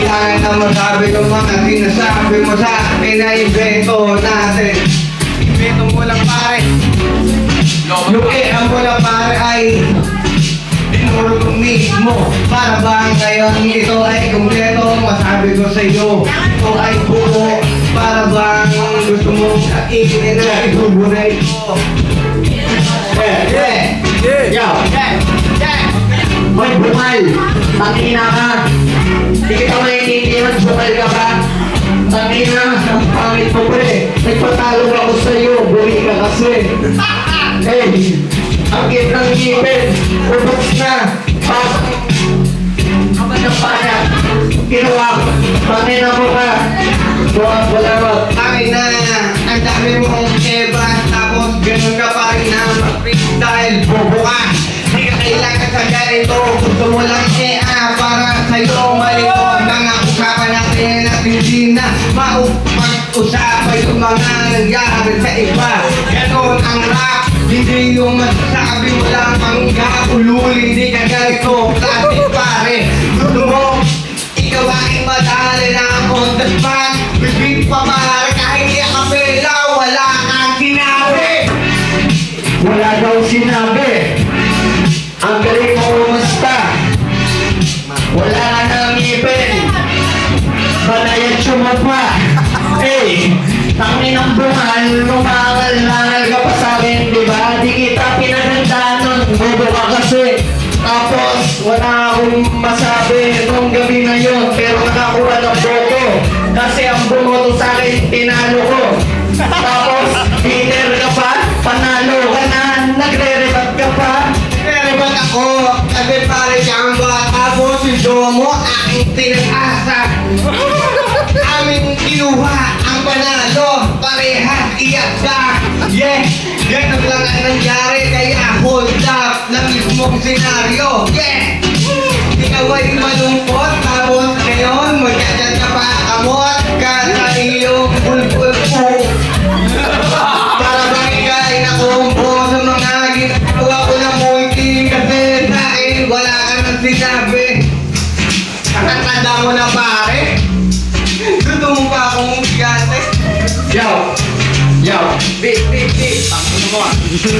kailangan na masabi ng mga sinasabi mo sa akin na invento natin. Invento mo lang pare. Yung iam mo lang pare ay tinuro ko mismo. Para ba ngayon ito ay kumpleto? Masabi ko sa iyo, ito ay buo. Para ba gusto mo kainin na ibuburay ko? Hoy, bungal! Tangina ka! Di kita maintindihan, bungal ka ba? Tangina, ang pangit mo pre! Nagpatalo ako sa'yo, buli ka kasi! Eh, ang cute ng ngipin! Ubos na! Pasok! Kapag ng panya! Kinuha! Tangina mo ka! Wala mo! Tangina, ang dami mong ebas. Tapos ganun ka pa rin na mag-freestyle. Bobo ka! Di ka kailangan sa ganito. Gusto mo lang para sa'yo malito. Nang-usapan natin at hindi na mag-usapan yung mga nangyari sa iba. Ganon ang rap. Hindi yung masasabi mo lang panggaululi. Hindi ka ganito. Plastic pare. Gusto mo ikaw aking madali na on the spot. Bibig pa pare kahit di akapela. Wala kang sinabi. Wala daw sinabi! Ang galing mo kumusta? Wala ka nang ngipin! Banayad sumapa! Eh! Tangin ng bungal, lumangal-langal ka pa sa'kin, diba? Di kita pinagandaan nun, bobo ka kasi. Tapos, wala akong masabi nung gabi na yun, pero nakakuha ng boto. Kasi ang bumoto sa'kin, tinalo ko. Tapos, hater ka pa, panalo ka na, nagre-rebat ka pa. Nagre-rebat ako. Sabi pare siyang bata. Tapos yung jowa mo aking pinag-asa. Aming kinuha ang panalo. Parehas iyak ka. Yeah, ganun lang ang nangyari. Kaya hold up ng mismong senaryo. Yeah, ikaw ay malungkot. Tapos ngayon magkachat ka pa. Kamot ka sa iyong bulbul po. Para bang ikay nakumpo sa mga ginagawa ko na multi. Kasi sa akin wala ka nang sinabi. Nakatanda mo na pare. Gusto mo pa akong bigate? Yo! Yo! Big. Ang mo